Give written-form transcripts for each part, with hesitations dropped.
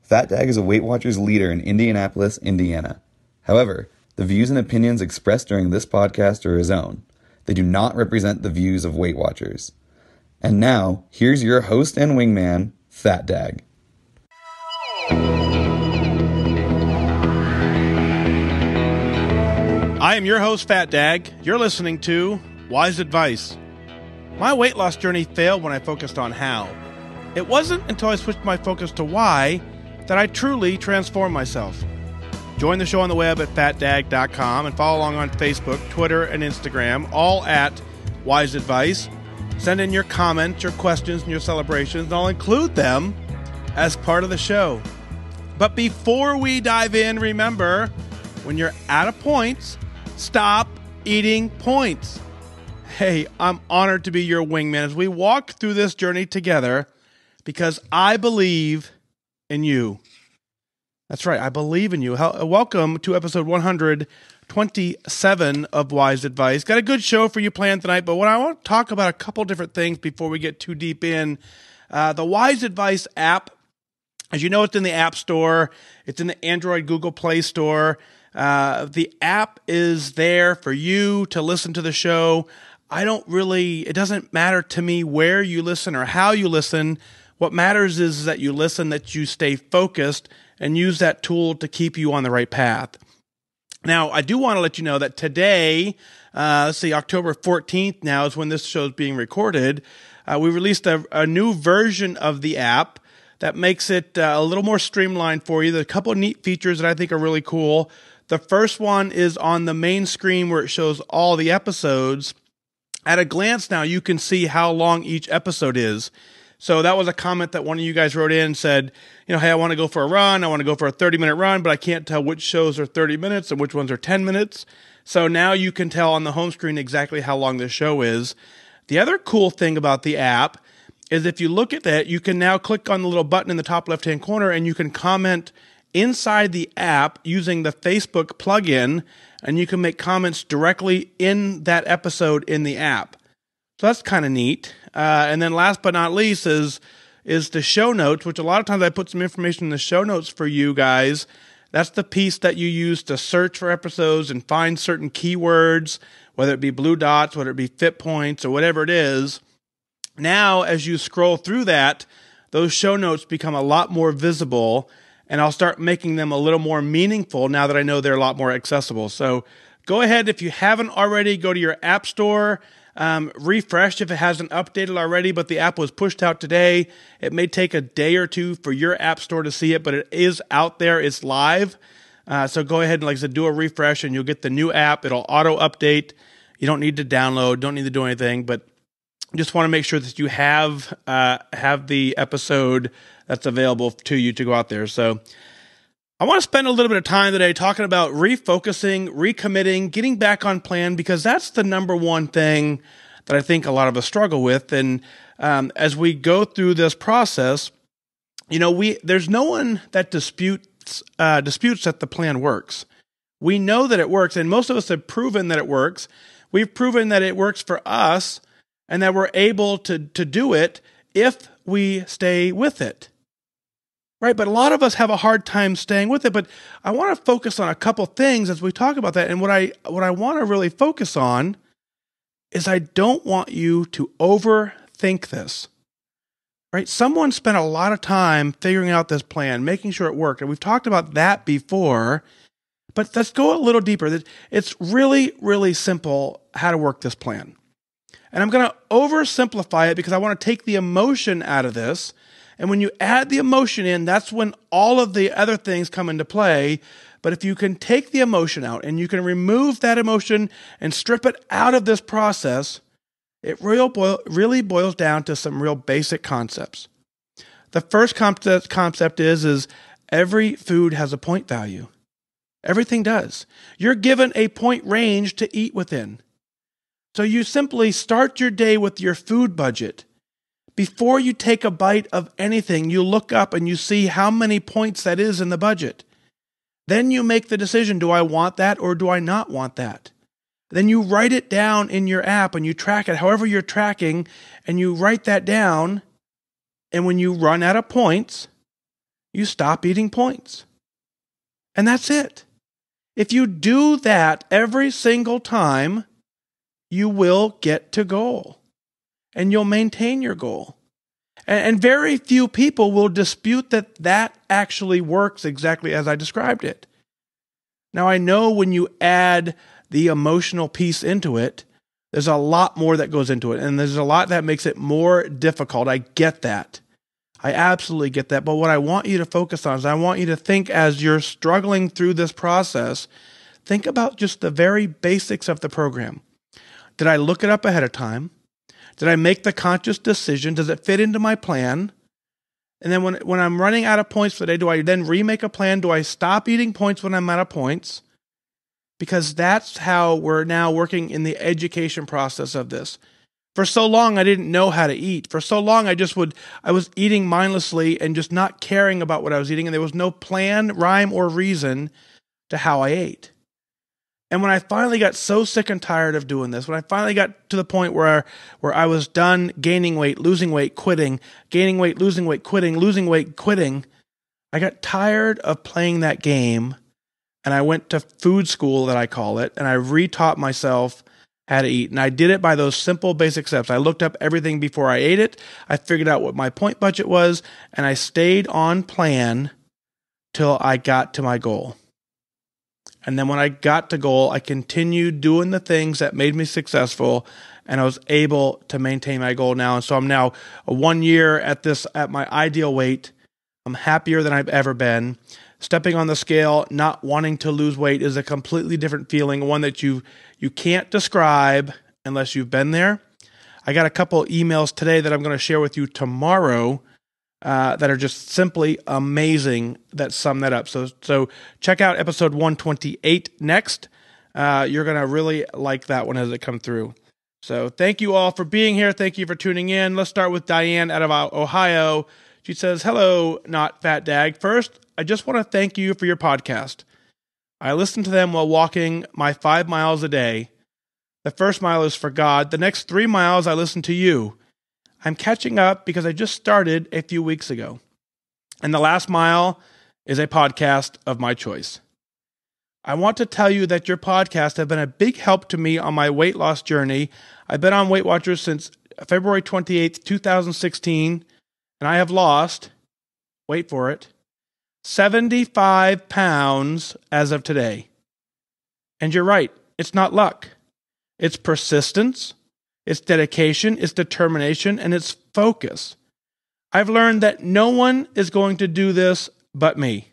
FatDag is a WeightWatchers leader in Indianapolis, Indiana. However, the views and opinions expressed during this podcast are his own. They do not represent the views of WeightWatchers. And now, here's your host and wingman, FatDag. I am your host, FatDag. You're listening to Wise Advice. My weight loss journey failed when I focused on how. It wasn't until I switched my focus to why that I truly transformed myself. Join the show on the web at FatDag.com and follow along on Facebook, Twitter, and Instagram, all at Wise Advice. Send in your comments, your questions, and your celebrations, and I'll include them as part of the show. But before we dive in, remember, when you're out of points, stop eating points. Hey, I'm honored to be your wingman as we walk through this journey together because I believe in you. That's right, I believe in you. Welcome to episode 127 of Wise Advice. Got a good show for you planned tonight, but I want to talk about a couple different things before we get too deep in. The Wise Advice app, as you know, it's in the App Store. It's in the Android Google Play Store. The app is there for you to listen to the show. It doesn't matter to me where you listen or how you listen. What matters is that you listen, that you stay focused, and use that tool to keep you on the right path. Now, I do want to let you know that today, October 14th now is when this show is being recorded. We released a new version of the app that makes it a little more streamlined for you. There's a couple of neat features that I think are really cool. The first one is on the main screen where it shows all the episodes. At a glance now, you can see how long each episode is. So that was a comment that one of you guys wrote in and said, hey, I want to go for a run. I want to go for a 30-minute run, but I can't tell which shows are 30 minutes and which ones are 10 minutes. So now you can tell on the home screen exactly how long the show is. The other cool thing about the app is if you look at that, you can now click on the little button in the top left-hand corner and you can comment inside the app using the Facebook plugin, and you can make comments directly in that episode in the app. So that's kind of neat. And then last but not least is the show notes, which a lot of times I put some information in the show notes for you guys. That's the piece that you use to search for episodes and find certain keywords, whether it be blue dots, whether it be fit points, or whatever it is. Now, as you scroll through that, those show notes become a lot more visible, and I'll start making them a little more meaningful now that I know they're a lot more accessible. So go ahead, if you haven't already, go to your app store, refresh if it hasn't updated already, but the app was pushed out today. It may take a day or two for your app store to see it, but it is out there. It's live. So go ahead and, like I said, do a refresh and you'll get the new app. It'll auto update. You don't need to download, don't need to do anything, but just want to make sure that you have the episode that's available to you to go out there. So I want to spend a little bit of time today talking about refocusing, recommitting, getting back on plan, because that's the number one thing that I think a lot of us struggle with. And as we go through this process, there's no one that disputes that the plan works. We know that it works, and most of us have proven that it works. We've proven that it works for us and that we're able to do it if we stay with it. Right, but a lot of us have a hard time staying with it. But I want to focus on a couple things as we talk about that. And what I want to really focus on is I don't want you to overthink this. Right? Someone spent a lot of time figuring out this plan, making sure it worked. And we've talked about that before. But let's go a little deeper. It's really, really simple how to work this plan. And I'm going to oversimplify it because I want to take the emotion out of this. And when you add the emotion in, that's when all of the other things come into play. But if you can take the emotion out and you can remove that emotion and strip it out of this process, it really boils down to some real basic concepts. The first concept is every food has a point value. Everything does. You're given a point range to eat within. So you simply start your day with your food budget. Before you take a bite of anything, you look up and you see how many points that is in the budget. Then you make the decision, do I want that or do I not want that? Then you write it down in your app and you track it however you're tracking, and you write that down. And when you run out of points, you stop eating points. And that's it. If you do that every single time, you will get to goal and you'll maintain your goal. And very few people will dispute that that actually works exactly as I described it. Now, I know when you add the emotional piece into it, there's a lot more that goes into it, and there's a lot that makes it more difficult. I get that. I absolutely get that. But what I want you to focus on is I want you to think as you're struggling through this process, think about just the very basics of the program. Did I look it up ahead of time? Did I make the conscious decision? Does it fit into my plan? And then when I'm running out of points for the day, do I then remake a plan? Do I stop eating points when I'm out of points? Because that's how we're now working in the education process of this. For so long, I didn't know how to eat. For so long, I was eating mindlessly and just not caring about what I was eating. And there was no plan, rhyme, or reason to how I ate. And when I finally got so sick and tired of doing this, when I finally got to the point where I was done gaining weight, losing weight, quitting, gaining weight, losing weight, quitting, losing weight, quitting, I got tired of playing that game. And I went to food school, that I call it, and I retaught myself how to eat. And I did it by those simple basic steps. I looked up everything before I ate it. I figured out what my point budget was, and I stayed on plan till I got to my goal. And then when I got to goal, I continued doing the things that made me successful, and I was able to maintain my goal now. And so I'm now 1 year at my ideal weight. I'm happier than I've ever been. Stepping on the scale, not wanting to lose weight is a completely different feeling, one that you can't describe unless you've been there. I got a couple emails today that I'm going to share with you tomorrow that are just simply amazing that sum that up. So check out episode 128 next. You're going to really like that one as it comes through. So thank you all for being here. Thank you for tuning in. Let's start with Diane out of Ohio. She says, "Hello, not FatDag. First, I just want to thank you for your podcast. I listen to them while walking my 5 miles a day. The first mile is for God. The next 3 miles, I listen to you. I'm catching up because I just started a few weeks ago. And the last mile is a podcast of my choice. I want to tell you that your podcasts have been a big help to me on my weight loss journey. I've been on WeightWatchers since February 28th, 2016, and I have lost, wait for it, 75 pounds as of today. And you're right, it's not luck. It's persistence, it's dedication, it's determination, and it's focus. I've learned that no one is going to do this but me.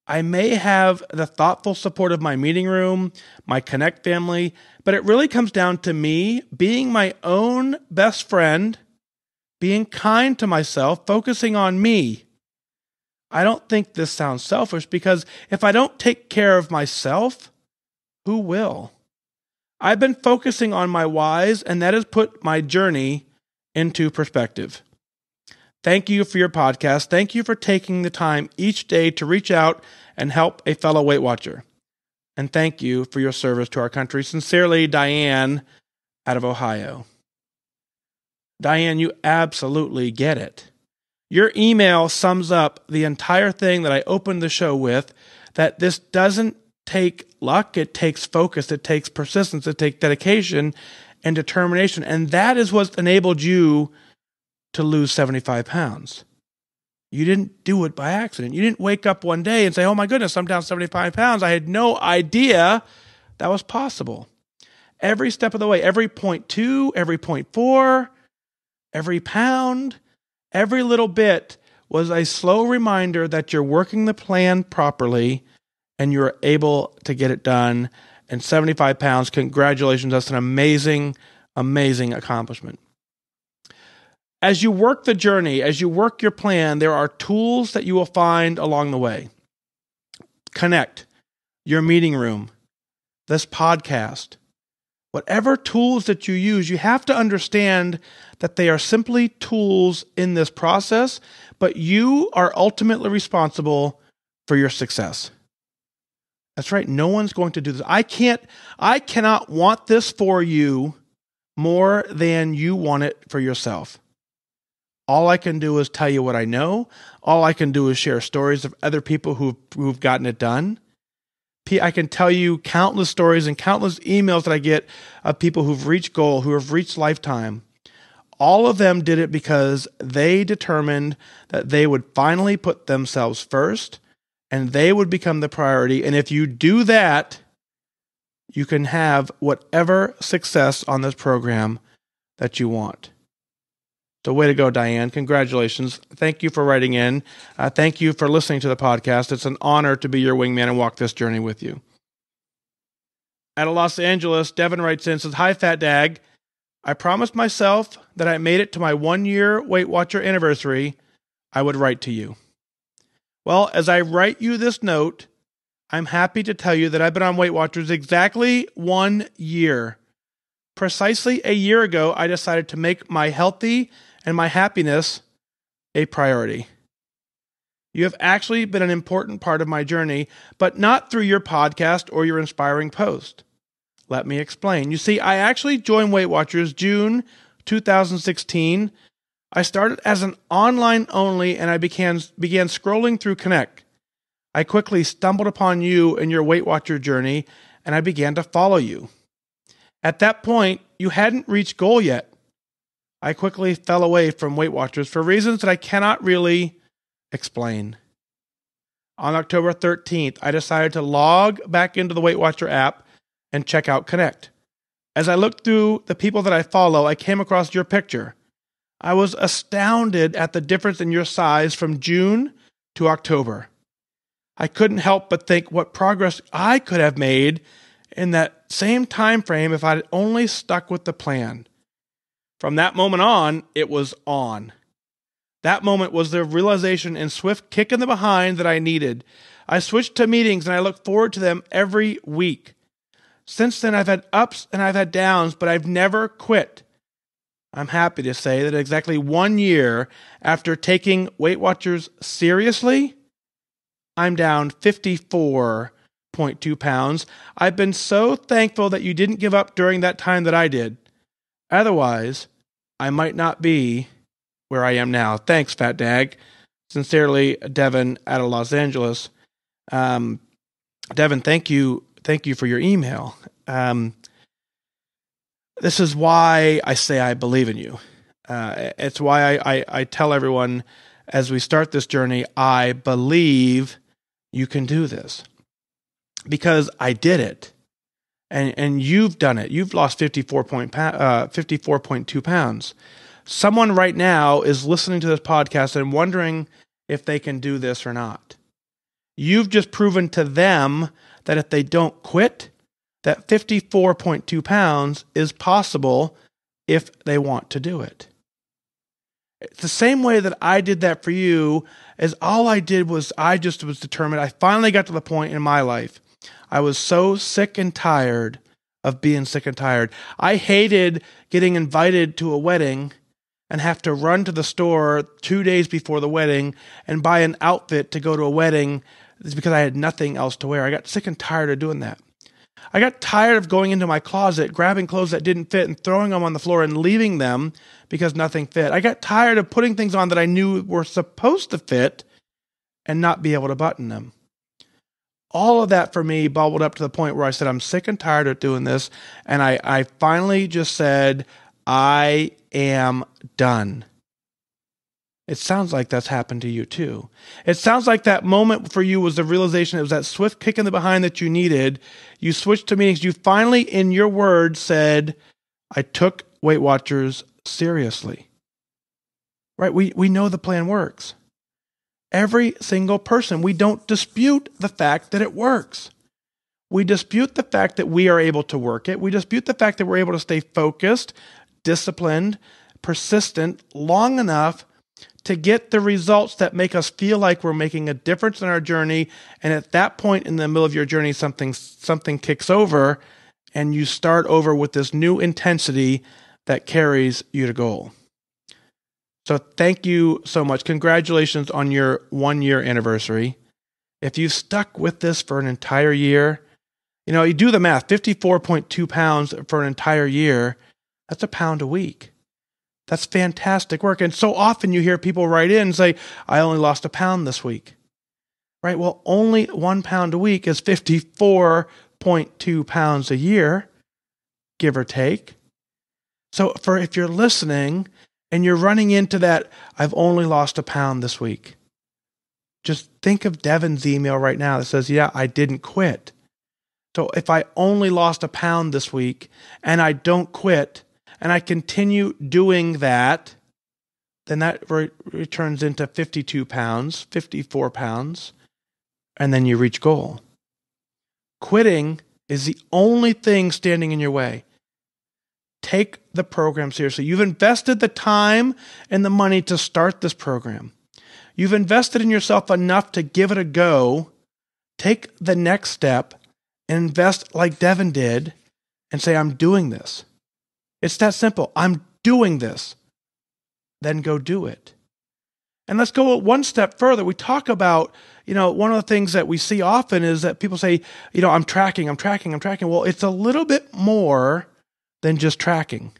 I may have the thoughtful support of my meeting room, my Connect family, but it really comes down to me being my own best friend, being kind to myself, focusing on me. I don't think this sounds selfish because if I don't take care of myself, who will? I've been focusing on my whys, and that has put my journey into perspective. Thank you for your podcast. Thank you for taking the time each day to reach out and help a fellow Weight Watcher. And thank you for your service to our country. Sincerely, Diane out of Ohio." Diane, you absolutely get it. Your email sums up the entire thing that I opened the show with, that this doesn't take luck, it takes focus, it takes persistence, it takes dedication and determination. And that is what enabled you to lose 75 pounds. You didn't do it by accident. You didn't wake up one day and say, "Oh my goodness, I'm down 75 pounds. I had no idea that was possible." Every step of the way, every 0.2, every 0.4, every pound, every little bit was a slow reminder that you're working the plan properly and you're able to get it done. And 75 pounds, congratulations. That's an amazing, amazing accomplishment. As you work the journey, as you work your plan, there are tools that you will find along the way. Connect, your meeting room, this podcast, whatever tools that you use, you have to understand that they are simply tools in this process, but you are ultimately responsible for your success. That's right. No one's going to do this. I cannot want this for you more than you want it for yourself. All I can do is tell you what I know. All I can do is share stories of other people who've gotten it done. I can tell you countless stories and countless emails that I get of people who've reached goal, who have reached lifetime. All of them did it because they determined that they would finally put themselves first and they would become the priority. And if you do that, you can have whatever success on this program that you want. So way to go, Diane. Congratulations. Thank you for writing in. Thank you for listening to the podcast. It's an honor to be your wingman and walk this journey with you. Out of Los Angeles, Devon writes in, says, "Hi, FatDag. I promised myself that I made it to my 1-year Weight Watcher anniversary, I would write to you. Well, as I write you this note, I'm happy to tell you that I've been on Weight Watchers exactly 1 year. Precisely a year ago, I decided to make my healthy and my happiness a priority. You have actually been an important part of my journey, but not through your podcast or your inspiring post. Let me explain. You see, I actually joined Weight Watchers June 2016. I started as an online only, and I began scrolling through Connect. I quickly stumbled upon you and your Weight Watcher journey, and I began to follow you. At that point, you hadn't reached goal yet. I quickly fell away from Weight Watchers for reasons that I cannot really explain. On October 13th, I decided to log back into the Weight Watcher app and check out Connect. As I looked through the people that I follow, I came across your picture. I was astounded at the difference in your size from June to October. I couldn't help but think what progress I could have made in that same time frame if I'd only stuck with the plan. From that moment on, it was on. That moment was the realization and swift kick in the behind that I needed. I switched to meetings and I look forward to them every week. Since then, I've had ups and I've had downs, but I've never quit. I'm happy to say that exactly 1 year after taking Weight Watchers seriously, I'm down 54.2 pounds. I've been so thankful that you didn't give up during that time that I did. Otherwise, I might not be where I am now. Thanks, FatDag. Sincerely, Devon out of Los Angeles. Devon, thank you for your email. This is why I say I believe in you. It's why I tell everyone as we start this journey, I believe you can do this. Because I did it. And you've done it. You've lost 54.2 pounds. Someone right now is listening to this podcast and wondering if they can do this or not. You've just proven to them that if they don't quit, that 54.2 pounds is possible if they want to do it. It's the same way that I did that for you, as all I did was I just was determined. I finally got to the point in my life. I was so sick and tired of being sick and tired. I hated getting invited to a wedding and have to run to the store 2 days before the wedding and buy an outfit to go to a wedding because I had nothing else to wear. I got sick and tired of doing that. I got tired of going into my closet, grabbing clothes that didn't fit and throwing them on the floor and leaving them because nothing fit. I got tired of putting things on that I knew were supposed to fit and not be able to button them. All of that for me bubbled up to the point where I said, I'm sick and tired of doing this. And I finally just said, I am done. It sounds like that's happened to you too. It sounds like that moment for you was the realization, it was that swift kick in the behind that you needed. You switched to meetings. You finally, in your words, said, I took Weight Watchers seriously. Right? We know the plan works. Every single person. We don't dispute the fact that it works. We dispute the fact that we are able to work it. We dispute the fact that we're able to stay focused, disciplined, persistent, long enough to get the results that make us feel like we're making a difference in our journey. And at that point in the middle of your journey, something kicks over and you start over with this new intensity that carries you to goal. So thank you so much. Congratulations on your 1 year anniversary. If you've stuck with this for an entire year, you do the math, 54.2 pounds for an entire year, that's a pound a week. That's fantastic work. And so often you hear people write in and say, I only lost a pound this week. Right? Well, only 1 pound a week is 54.2 pounds a year, give or take. So if you're listening and you're running into that, I've only lost a pound this week, just think of Devon's email right now that says, yeah, I didn't quit. So if I only lost a pound this week and I don't quit and I continue doing that, then that returns into 52 pounds, 54 pounds, and then you reach goal. Quitting is the only thing standing in your way. Take the program seriously. You've invested the time and the money to start this program. You've invested in yourself enough to give it a go. Take the next step and invest like Devon did and say, I'm doing this. It's that simple. I'm doing this. Then go do it. And let's go one step further. We talk about, one of the things that we see often is that people say, I'm tracking. Well, it's a little bit more than just tracking.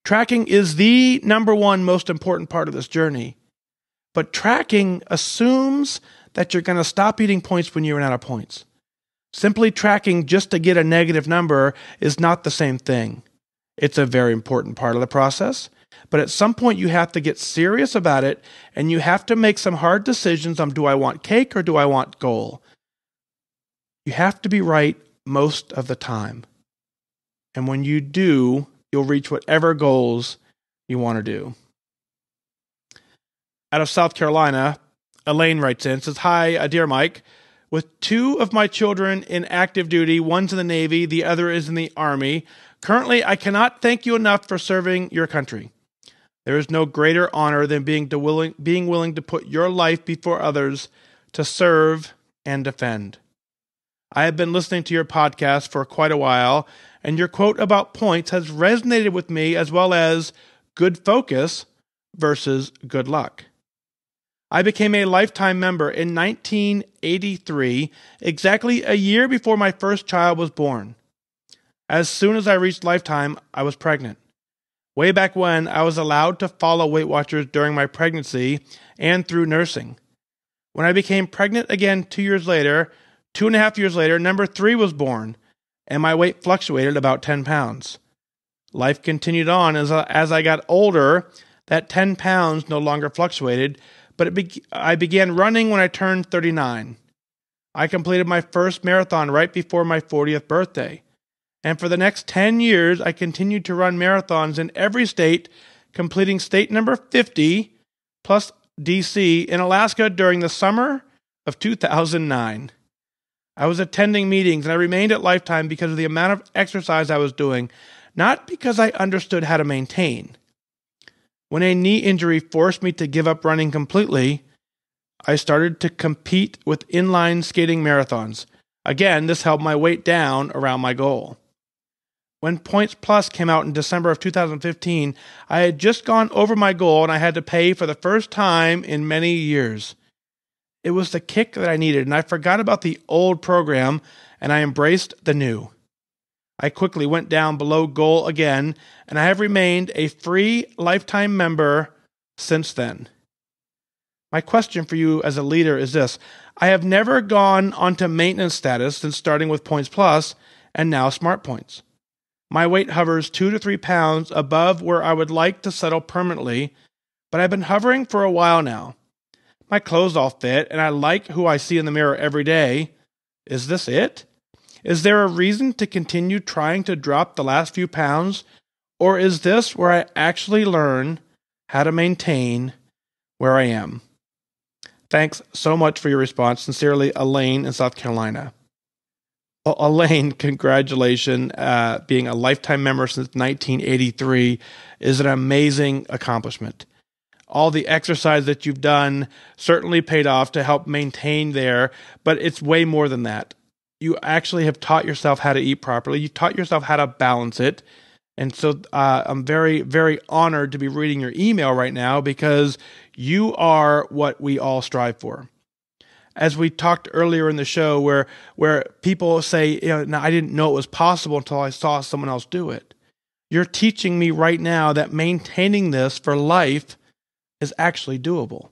Tracking is the number one most important part of this journey. But tracking assumes that you're going to stop eating points when you run out of points. Simply tracking just to get a negative number is not the same thing. It's a very important part of the process. But at some point, you have to get serious about it, and you have to make some hard decisions on, do I want cake or do I want goal? You have to be right most of the time. And when you do, you'll reach whatever goals you want to do. Out of South Carolina, Elaine writes in, says, hi, dear Mike. With 2 of my children in active duty, one's in the Navy, the other is in the Army. Currently, I cannot thank you enough for serving your country. There is no greater honor than being willing to put your life before others to serve and defend. I have been listening to your podcast for quite a while, and your quote about points has resonated with me, as well as good focus versus good luck. I became a lifetime member in 1983, exactly a year before my first child was born. As soon as I reached lifetime, I was pregnant. Way back when, I was allowed to follow WeightWatchers during my pregnancy and through nursing. When I became pregnant again 2 years later, 2.5 years later, number 3 was born, and my weight fluctuated about 10 pounds. Life continued on as I got older. That 10 pounds no longer fluctuated, but I began running when I turned 39. I completed my first marathon right before my 40th birthday. And for the next 10 years, I continued to run marathons in every state, completing state number 50 plus DC in Alaska during the summer of 2009. I was attending meetings, and I remained at Lifetime because of the amount of exercise I was doing, not because I understood how to maintain. When a knee injury forced me to give up running completely, I started to compete with inline skating marathons. Again, this held my weight down around my goal. When Points Plus came out in December of 2015, I had just gone over my goal, and I had to pay for the first time in many years. It was the kick that I needed, and I forgot about the old program, and I embraced the new. I quickly went down below goal again, and I have remained a free lifetime member since then. My question for you as a leader is this. I have never gone onto maintenance status since starting with Points Plus and now Smart Points. My weight hovers 2 to 3 pounds above where I would like to settle permanently, but I've been hovering for a while now. My clothes all fit, and I like who I see in the mirror every day. Is this it? Is there a reason to continue trying to drop the last few pounds, or is this where I actually learn how to maintain where I am? Thanks so much for your response. Sincerely, Elaine in South Carolina. Well, Elaine, congratulations. Being a lifetime member since 1983 is an amazing accomplishment. All the exercise that you've done certainly paid off to help maintain there, but it's way more than that. You actually have taught yourself how to eat properly. You taught yourself how to balance it. And so I'm very, very honored to be reading your email right now because you are what we all strive for. As we talked earlier in the show where people say, no, I didn't know it was possible until I saw someone else do it. You're teaching me right now that maintaining this for life is actually doable.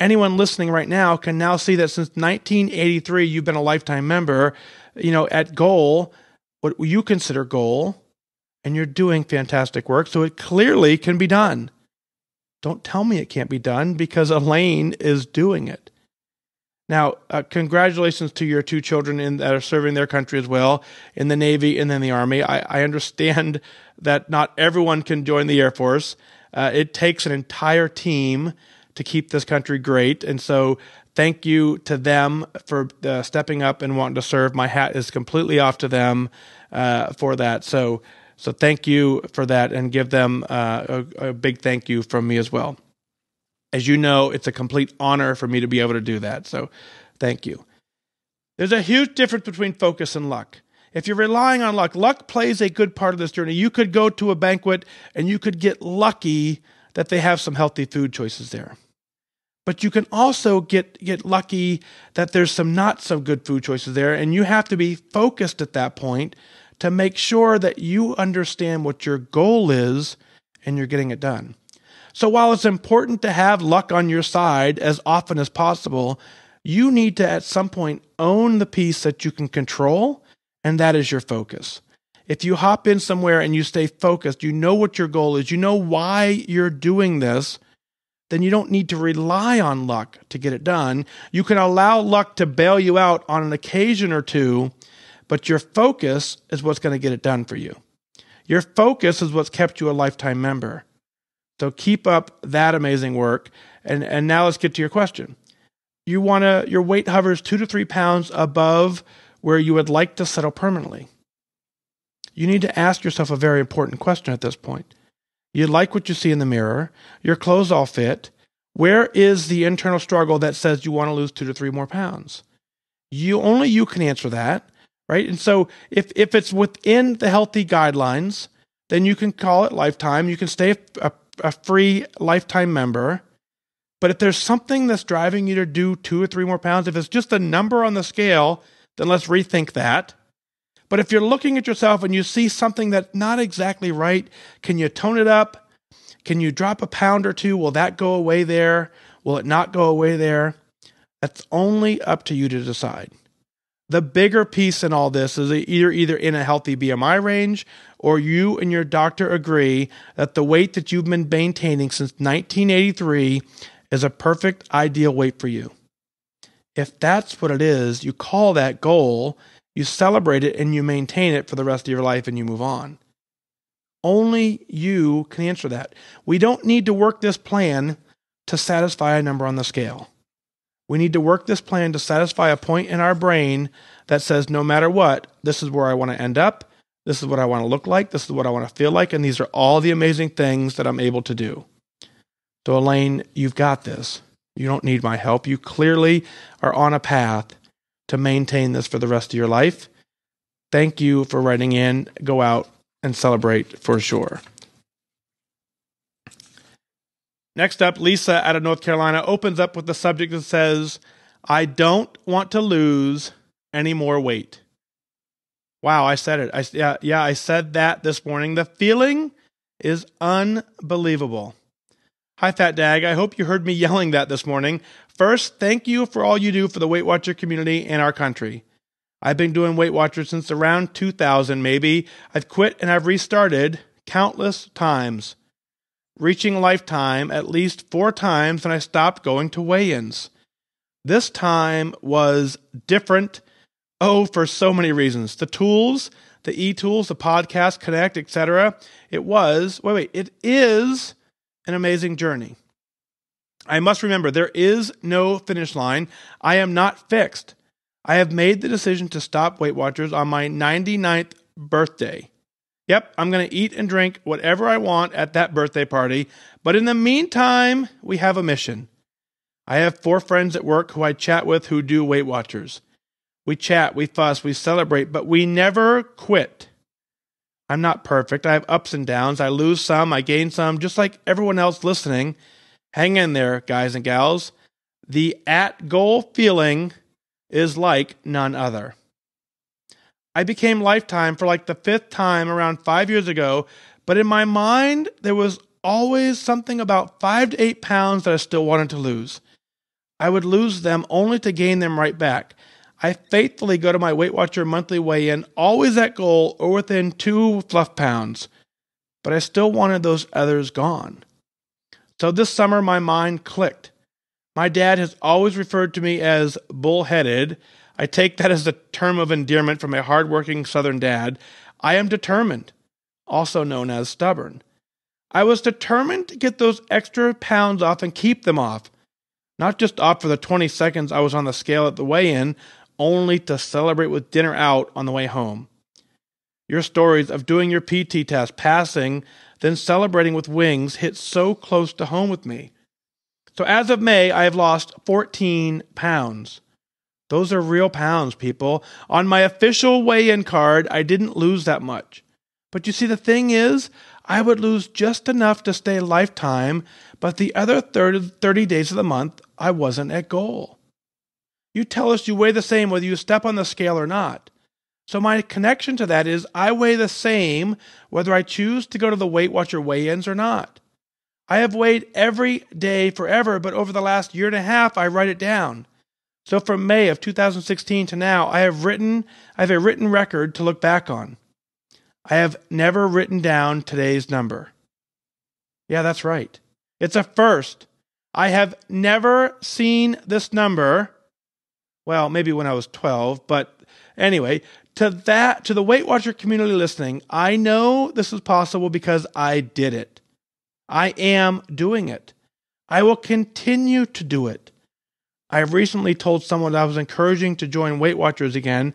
Anyone listening right now can now see that since 1983, you've been a lifetime member, at goal, what you consider goal, and you're doing fantastic work. So it clearly can be done. Don't tell me it can't be done, because Elaine is doing it. Now, congratulations to your 2 children that are serving their country as well, in the Navy and then the Army. I understand that not everyone can join the Air Force. It takes an entire team to keep this country great. And so thank you to them for stepping up and wanting to serve. My hat is completely off to them for that. So thank you for that, and give them a big thank you from me as well. As you know, it's a complete honor for me to be able to do that. So thank you. There's a huge difference between focus and luck. If you're relying on luck plays a good part of this journey. You could go to a banquet and you could get lucky that they have some healthy food choices there. But you can also get lucky that there's some not so good food choices there, and you have to be focused at that point to make sure that you understand what your goal is and you're getting it done. So while it's important to have luck on your side as often as possible, you need to at some point own the piece that you can control, and that is your focus. If you hop in somewhere and you stay focused, you know what your goal is, you know why you're doing this, then you don't need to rely on luck to get it done. You can allow luck to bail you out on an occasion or two, but your focus is what's going to get it done for you. Your focus is what's kept you a lifetime member. So keep up that amazing work. And now let's get to your question. Your weight hovers 2 to 3 pounds above where you would like to settle permanently. You need to ask yourself a very important question at this point. You like what you see in the mirror. Your clothes all fit. Where is the internal struggle that says you want to lose 2 to 3 more pounds? Only you can answer that, right? And so if it's within the healthy guidelines, then you can call it lifetime. You can stay a free lifetime member. But if there's something that's driving you to do 2 or 3 more pounds, if it's just a number on the scale, then let's rethink that. But if you're looking at yourself and you see something that's not exactly right, can you tone it up? Can you drop a pound or 2? Will that go away there? Will it not go away there? That's only up to you to decide. The bigger piece in all this is either in a healthy BMI range, or you and your doctor agree that the weight that you've been maintaining since 1983 is a perfect ideal weight for you. If that's what it is, you call that goal, you celebrate it, and you maintain it for the rest of your life, and you move on. Only you can answer that. We don't need to work this plan to satisfy a number on the scale. We need to work this plan to satisfy a point in our brain that says, no matter what, this is where I want to end up, this is what I want to look like, this is what I want to feel like, and these are all the amazing things that I'm able to do. So Elaine, you've got this. You don't need my help. You clearly are on a path to maintain this for the rest of your life. Thank you for writing in. Go out and celebrate for sure. Next up, Lisa out of North Carolina opens up with the subject that says, I don't want to lose any more weight. Wow, I said it. I said that this morning. The feeling is unbelievable. Hi, FatDag. I hope you heard me yelling that this morning. First, thank you for all you do for the Weight Watcher community and our country. I've been doing Weight Watchers since around 2000, maybe. I've quit and I've restarted countless times, reaching lifetime at least 4 times when I stopped going to weigh-ins. This time was different, for so many reasons. The tools, the e-tools, the podcast, Connect, etc. It is an amazing journey. I must remember, there is no finish line. I am not fixed. I have made the decision to stop Weight Watchers on my 99th birthday. Yep, I'm going to eat and drink whatever I want at that birthday party. But in the meantime, we have a mission. I have 4 friends at work who I chat with who do Weight Watchers. We chat, we fuss, we celebrate, but we never quit. I'm not perfect. I have ups and downs. I lose some, I gain some, just like everyone else listening. Hang in there, guys and gals. The at-goal feeling is like none other. I became lifetime for like the 5th time around 5 years ago, But in my mind, there was always something about 5 to 8 pounds that I still wanted to lose. I would lose them only to gain them right back. I faithfully go to my Weight Watcher monthly weigh-in, always at goal or within 2 fluff pounds. But I still wanted those others gone. So this summer, my mind clicked. My dad has always referred to me as bullheaded. I take that as a term of endearment from a hardworking Southern dad. I am determined, also known as stubborn. I was determined to get those extra pounds off and keep them off. Not just off for the 20 seconds I was on the scale at the weigh-in, only to celebrate with dinner out on the way home. Your stories of doing your PT test, passing, then celebrating with wings hit so close to home with me. So as of May, I have lost 14 pounds. Those are real pounds, people. On my official weigh-in card, I didn't lose that much. But you see, the thing is, I would lose just enough to stay a lifetime, but the other 30 days of the month, I wasn't at goal. You tell us you weigh the same whether you step on the scale or not. So my connection to that is I weigh the same whether I choose to go to the Weight Watcher weigh-ins or not. I have weighed every day forever, but over the last year and a half, I write it down. So from May of 2016 to now, I have a written record to look back on. I have never written down today's number. Yeah, that's right. It's a first. I have never seen this number. Well, maybe when I was 12, but anyway, to the Weight Watcher community listening, I know this is possible because I did it. I am doing it. I will continue to do it. I recently told someone that I was encouraging to join Weight Watchers again.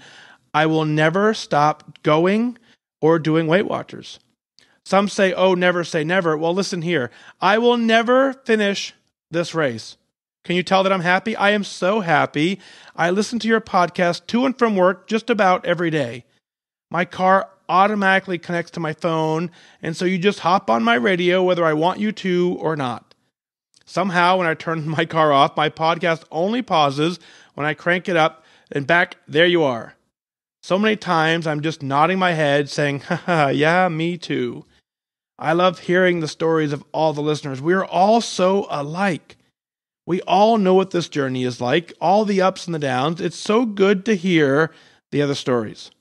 I will never stop going or doing Weight Watchers. Some say, oh, never say never. Well, listen here. I will never finish this race. Can you tell that I'm happy? I am so happy. I listen to your podcast to and from work just about every day. My car automatically connects to my phone, and so you just hop on my radio whether I want you to or not. Somehow, when I turn my car off, my podcast only pauses when I crank it up, and back, there you are. So many times I'm just nodding my head saying, haha, yeah, me too. I love hearing the stories of all the listeners. We are all so alike. We all know what this journey is like, all the ups and the downs. It's so good to hear the other stories.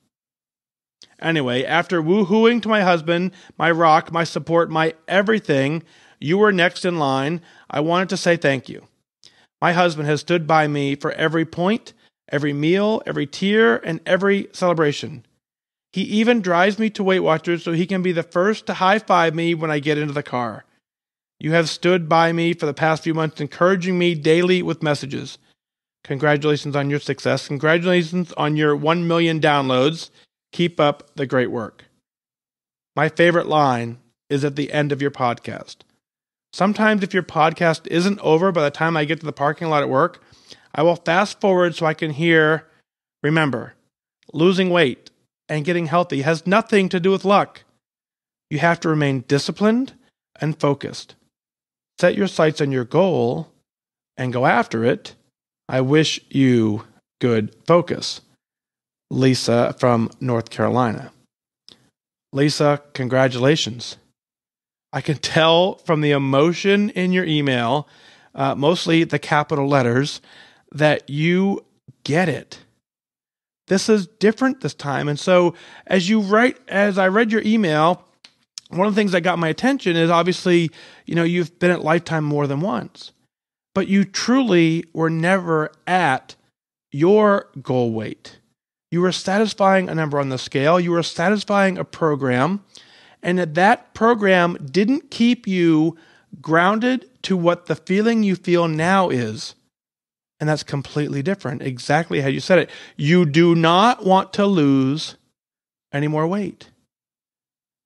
Anyway, after woohooing to my husband, my rock, my support, my everything, you were next in line. I wanted to say thank you. My husband has stood by me for every point, every meal, every tear, and every celebration. He even drives me to Weight Watchers so he can be the first to high-five me when I get into the car. You have stood by me for the past few months, encouraging me daily with messages. Congratulations on your success. Congratulations on your 1 million downloads. Keep up the great work. My favorite line is at the end of your podcast. Sometimes if your podcast isn't over by the time I get to the parking lot at work, I will fast forward so I can hear, remember, losing weight and getting healthy has nothing to do with luck. You have to remain disciplined and focused. Set your sights on your goal and go after it. I wish you good focus. Lisa from North Carolina. Lisa, congratulations. I can tell from the emotion in your email, mostly the capital letters, that you get it. This is different this time. And so as I read your email, one of the things that got my attention is obviously, you've been at Lifetime more than once, but you truly were never at your goal weight. You were satisfying a number on the scale. You were satisfying a program, and that program didn't keep you grounded to what the feeling you feel now is. And that's completely different. Exactly how you said it. You do not want to lose any more weight.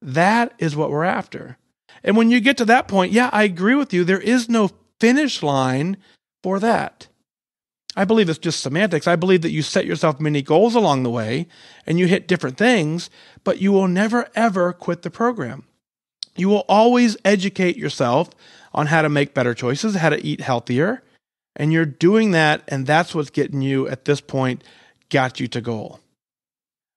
That is what we're after. And when you get to that point, yeah, I agree with you. There is no finish line for that. I believe it's just semantics. I believe that you set yourself many goals along the way and you hit different things, but you will never, ever quit the program. You will always educate yourself on how to make better choices, how to eat healthier, and you're doing that, and that's what's getting you, at this point, got you to goal.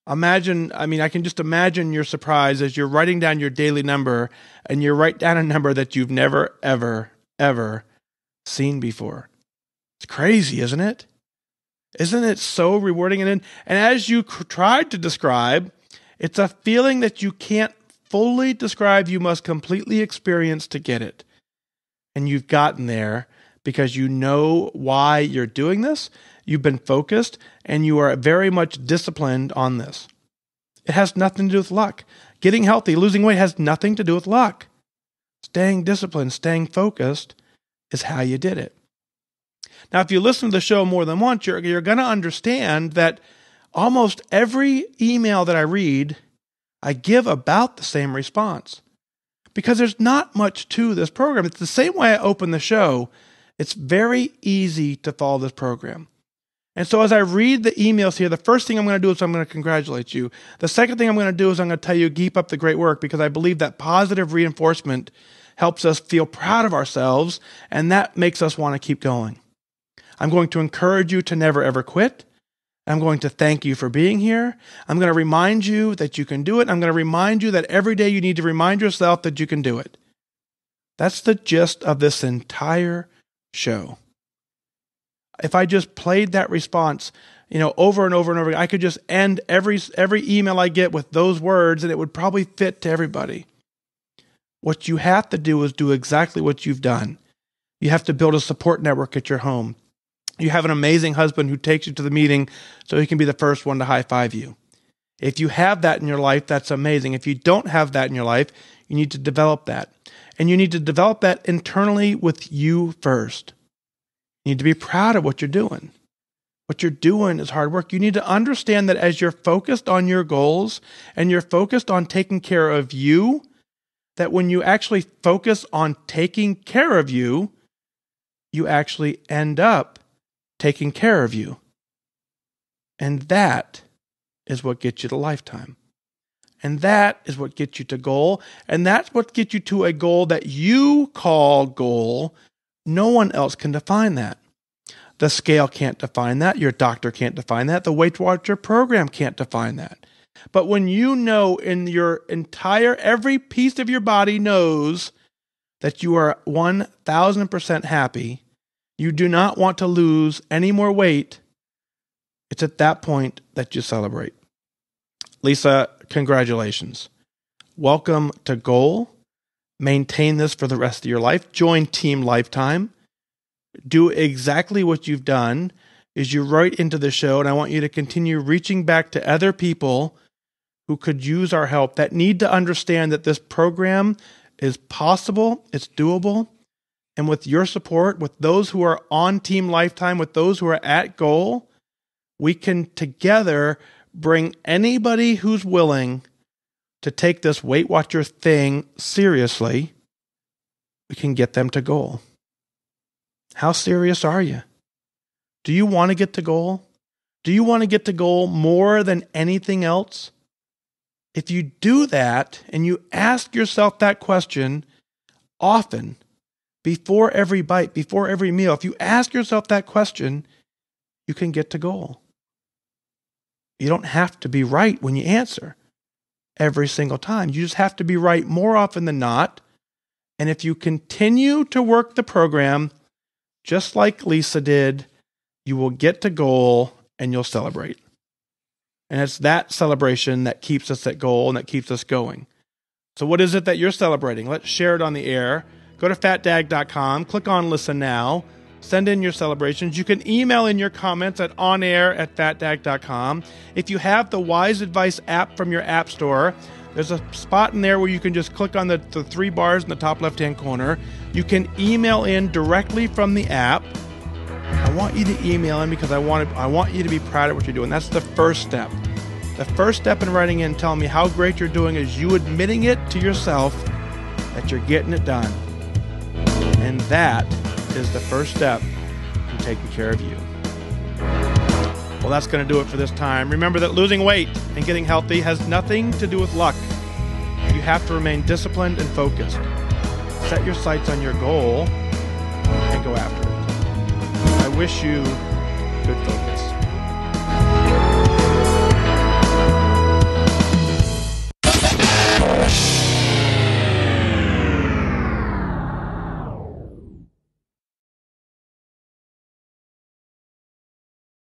I can just imagine your surprise as you're writing down your daily number and you write down a number that you've never, ever, ever seen before. It's crazy, isn't it? Isn't it so rewarding? And as you tried to describe, it's a feeling that you can't fully describe. You must completely experience to get it. And you've gotten there because you know why you're doing this. You've been focused and you are very much disciplined on this. It has nothing to do with luck. Getting healthy, losing weight has nothing to do with luck. Staying disciplined, staying focused is how you did it. Now, if you listen to the show more than once, you're going to understand that almost every email that I read, I give about the same response. Because there's not much to this program. It's the same way I open the show. It's very easy to follow this program. And so as I read the emails here, the first thing I'm going to do is I'm going to congratulate you. The second thing I'm going to do is I'm going to tell you, keep up the great work, because I believe that positive reinforcement helps us feel proud of ourselves, and that makes us want to keep going. I'm going to encourage you to never, ever quit. I'm going to thank you for being here. I'm going to remind you that you can do it. I'm going to remind you that every day you need to remind yourself that you can do it. That's the gist of this entire show. If I just played that response, over and over and over again, I could just end every email I get with those words, and it would probably fit to everybody. What you have to do is do exactly what you've done. You have to build a support network at your home. You have an amazing husband who takes you to the meeting so he can be the first one to high five you. If you have that in your life, that's amazing. If you don't have that in your life, you need to develop that. And you need to develop that internally with you first. You need to be proud of what you're doing. What you're doing is hard work. You need to understand that as you're focused on your goals and you're focused on taking care of you, that when you actually focus on taking care of you, you actually end up taking care of you. And that is what gets you to lifetime. And that is what gets you to goal. And that's what gets you to a goal that you call goal. No one else can define that. The scale can't define that. Your doctor can't define that. The WeightWatcher program can't define that. But when you know in your every piece of your body knows that you are 1,000% happy, you do not want to lose any more weight, it's at that point that you celebrate. Lisa, congratulations. Welcome to Goal. Maintain this for the rest of your life. Join Team Lifetime. Do exactly what you've done is you write into the show, and I want you to continue reaching back to other people who could use our help, that need to understand that this program is possible, it's doable, and with your support, with those who are on Team Lifetime, with those who are at Goal, we can together bring anybody who's willing to take this Weight Watchers thing seriously, we can get them to Goal. How serious are you? Do you want to get to Goal? Do you want to get to Goal more than anything else? If you do that and you ask yourself that question often, before every bite, before every meal, if you ask yourself that question, you can get to Goal. You don't have to be right when you answer every single time. You just have to be right more often than not. And if you continue to work the program, just like Lisa did, you will get to Goal and you'll celebrate. And it's that celebration that keeps us at Goal and that keeps us going. So what is it that you're celebrating? Let's share it on the air. Go to FatDag.com, click on Listen Now, send in your celebrations. You can email in your comments at onair@FatDag.com. If you have the Wise Advice app from your app store, there's a spot in there where you can just click on the three bars in the top left-hand corner. You can email in directly from the app. I want you to email in because I want you to be proud of what you're doing. That's the first step. The first step in writing in telling me how great you're doing is you admitting it to yourself that you're getting it done. And that is the first step in taking care of you. Well, that's going to do it for this time. Remember that losing weight and getting healthy has nothing to do with luck. You have to remain disciplined and focused. Set your sights on your goal and go after it. I wish you good focus.